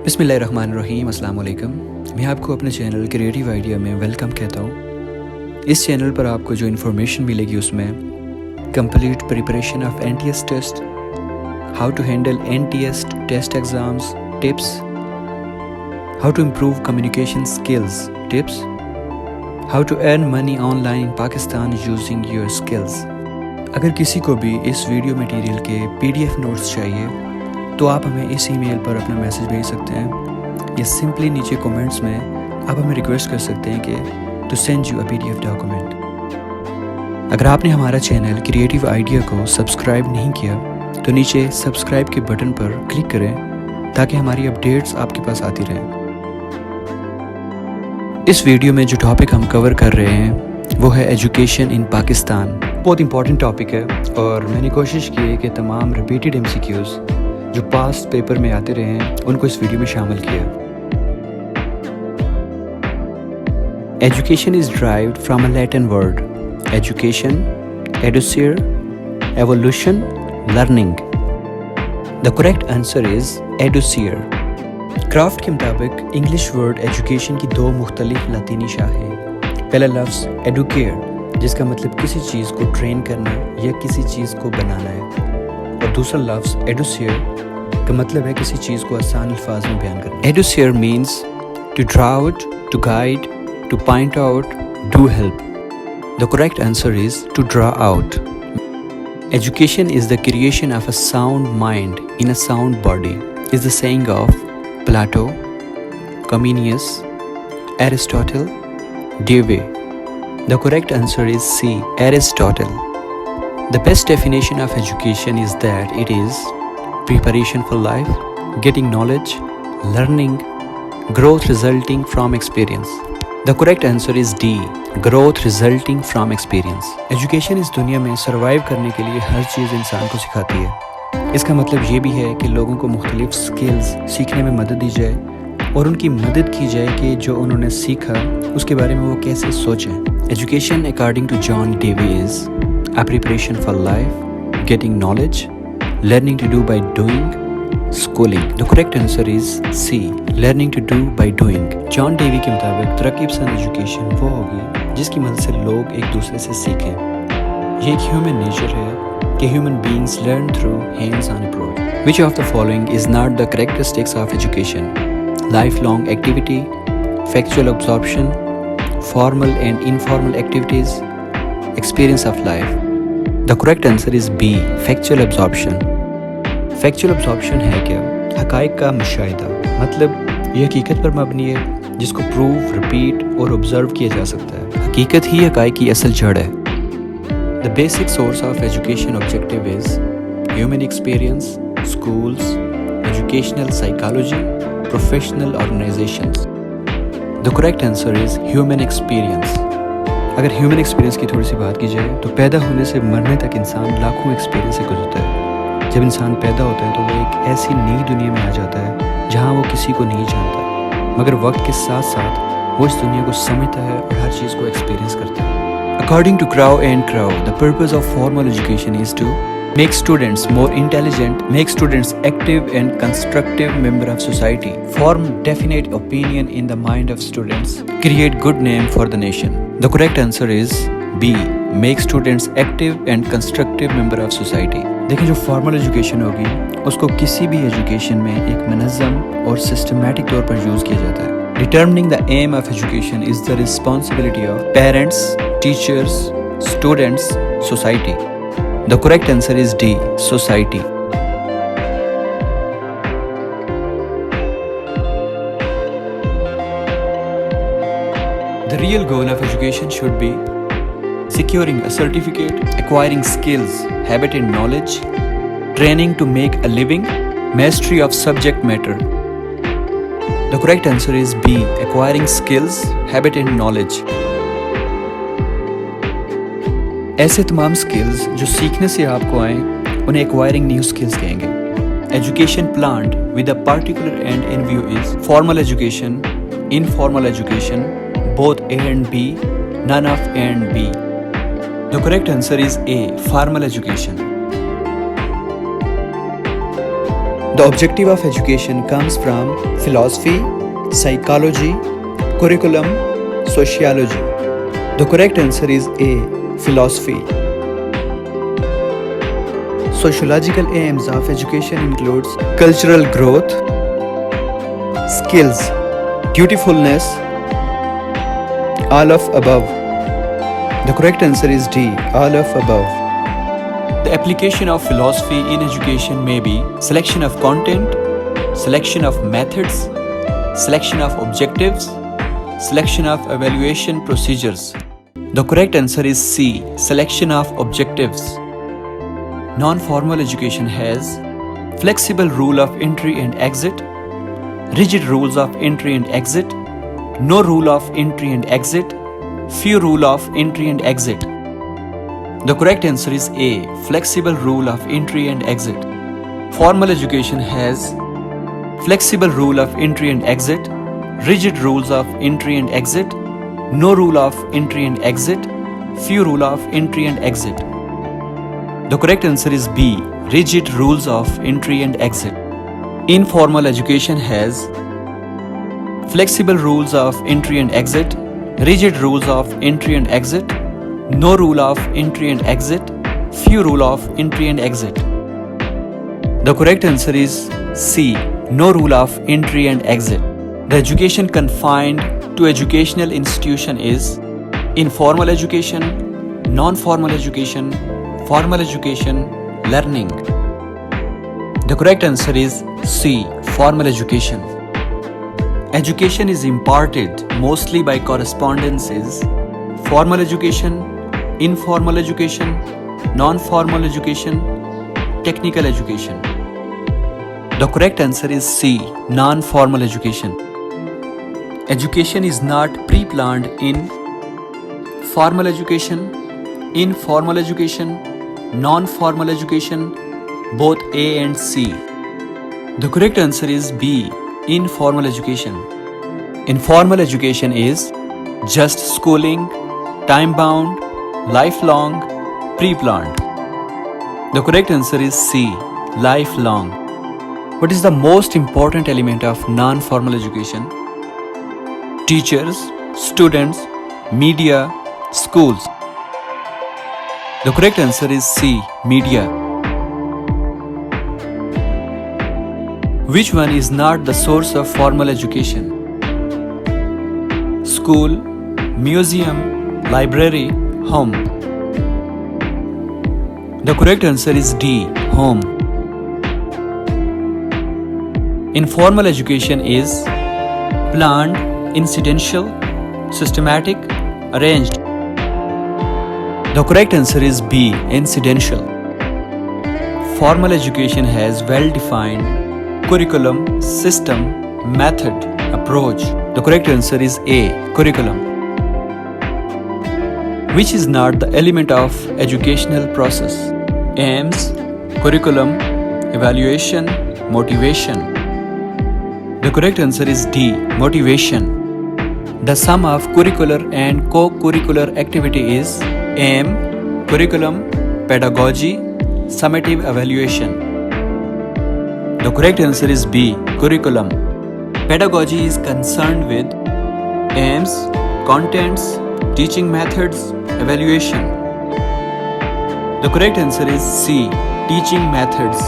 बिस्मिल्लाहिर्रहमानिर्रहीम, अस्सलाम वालेकुम। मैं आपको अपने चैनल क्रिएटिव आइडिया में वेलकम कहता हूँ। इस चैनल पर आपको जो इन्फॉर्मेशन मिलेगी उसमें complete preparation of NTS test, how to handle NTS test exams tips, how to improve communication skills tips, how to earn money online in Pakistan using your skills. अगर किसी को भी इस वीडियो मटेरियल के PDF नोट्स चाहिए तो आप हमें इस ईमेल पर अपना मैसेज भेज सकते हैं या सिंपली नीचे कमेंट्स में आप हमें रिक्वेस्ट कर सकते हैं कि to send you a PDF document. अगर आपने हमारा चैनल क्रिएटिव आइडिया को सब्सक्राइब नहीं किया तो नीचे सब्सक्राइब के बटन पर क्लिक करें ताकि हमारी अपडेट्स आपके पास आती रहें। इस वीडियो में जो टॉपिक हम कवर कर रहे हैं वो है एजुकेशन इन पाकिस्तान। बहुत इंपॉर्टेंट टॉपिक है और मैंने कोशिश की है कि तमाम रिपीटेड MCQs जो पास्ट पेपर में आते रहे हैं उनको इस वीडियो में शामिल किया। Education is derived from a Latin word education, educere, evolution, learning. The correct answer is educere. क्राफ्ट के मुताबिक इंग्लिश वर्ड एजुकेशन की दो मुख्तलिफ लातीनी शाख हैं। पहला लफ्ज़ एडुकेट जिसका मतलब किसी चीज़ को ट्रेन करना या किसी चीज़ को बनाना है, और दूसरा लफ्ज़ एडुसियर का मतलब है किसी चीज़ को आसान अल्फाज में बयान करना। Educere means to draw out, to guide, to point out, do help. The correct answer is to draw out. Education is the creation of a sound mind in a sound body is the saying of Plato, Comenius, Aristotle, Dewey. The correct answer is C, Aristotle. The best definition of education is that it is preparation for life, getting knowledge, learning, growth resulting from experience. The correct answer is D, growth resulting from experience. Education इस दुनिया में survive करने के लिए हर चीज़ इंसान को सिखाती है। इसका मतलब ये भी है कि लोगों को मुख्तलिफ स्किल्स सीखने में मदद दी जाए और उनकी मदद की जाए कि जो उन्होंने सीखा उसके बारे में वो कैसे सोचें। Education according to John Dewey is a preparation for life, getting knowledge, learning to do by doing, schooling. The correct answer is C, learning to do by doing. John Dewey के मुताबिक तरक्की पसंद एजुकेशन वो होगी जिसकी मदद से लोग एक दूसरे से सीखें। ये एक ह्यूमन नेचर है कि human beings learn through hands on approach. Which of the following is not the characteristics of education? Lifelong activity, factual absorption, formal and informal activities, experience of life. The correct answer is B, factual absorption. Factual absorption है क्या? हकाइक का मुशाहिदा, मतलब ये हकीकत पर मबनी है जिसको prove, repeat और ऑब्जर्व किया जा सकता है। हकीकत ही हकाइक की असल जड़ है। The basic source of education objective is human experience, schools, educational psychology, professional organizations. The correct answer is human experience. अगर ह्यूमन एक्सपीरियंस की थोड़ी सी बात की जाए तो पैदा होने से मरने तक इंसान लाखों एक्सपीरियंस से गुजरता है। जब इंसान पैदा होता है तो वो एक ऐसी नई दुनिया में आ जाता है जहाँ वो किसी को नहीं जानता, मगर वक्त के साथ साथ वो इस दुनिया को समझता है और हर चीज़ को एक्सपीरियंस करता है। According to Crow and Crow, the purpose of formal education is to make students more intelligent, make students active and constructive member of society, form definite opinion in the mind of students, create good name for the nation. The correct answer is B, make students active and constructive member of society. देखिए, जो formal education होगी उसको किसी भी education में एक मनज़्ज़म और systematic तौर पर यूज़ किया जाता है। Determining the aim of education is the responsibility of parents, teachers, students, society. The correct answer is D, society. The real goal of education should be securing a certificate, acquiring skills, habit and knowledge, training to make a living, mastery of subject matter. The correct answer is B, acquiring skills, habit and knowledge. ऐसे तमाम skills जो सीखने से आपको आए उन्हें acquiring new skills कहेंगे। Education planned with a particular and in view is formal education, informal education, both A and B, none of A and B. The correct answer is A, formal education. The objective of education comes from philosophy, psychology, curriculum, sociology. The correct answer is A. Philosophy. Sociological aims of education includes cultural growth, skills, dutifulness, all of above. The correct answer is D. All of above. The application of philosophy in education may be selection of content, selection of methods, selection of objectives, selection of evaluation procedures. The correct answer is C. Selection of objectives. Non-formal education has flexible rule of entry and exit, rigid rules of entry and exit, no rule of entry and exit, few rule of entry and exit. The correct answer is A. Flexible rule of entry and exit. Formal education has flexible rule of entry and exit, rigid rules of entry and exit, no rule of entry and exit, few rule of entry and exit. The correct answer is B. Rigid rules of entry and exit. Informal education has flexible rules of entry and exit, rigid rules of entry and exit, no rule of entry and exit, few rule of entry and exit. The correct answer is C. No rule of entry and exit. The education confined to educational institution is informal education, non-formal education, formal education, learning. The correct answer is C. Formal education. Education is imparted mostly by correspondence is formal education, informal education, non-formal education, technical education. The correct answer is C. Non-formal education. Education is not pre-planned in formal education, informal education, non-formal education, both A and C. The correct answer is B. Informal education. Informal education is just schooling, time-bound, lifelong, pre-planned. The correct answer is C. Lifelong. What is the most important element of non-formal education? Teachers, students, media, schools. The correct answer is C. Media. Which one is not the source of formal education? School, museum, library, home. The correct answer is D. Home. Informal education is planned, incidental, systematic, arranged. The correct answer is B. Incidental. Formal education has well-defined curriculum, system, method, approach. The correct answer is A. Curriculum. Which is not the element of educational process? Aims, curriculum, evaluation, motivation. The correct answer is D. Motivation. The sum of curricular and co-curricular activity is aim, curriculum, pedagogy, summative evaluation. The correct answer is B. Curriculum. Pedagogy is concerned with aims, contents, teaching methods, evaluation. The correct answer is C. Teaching methods.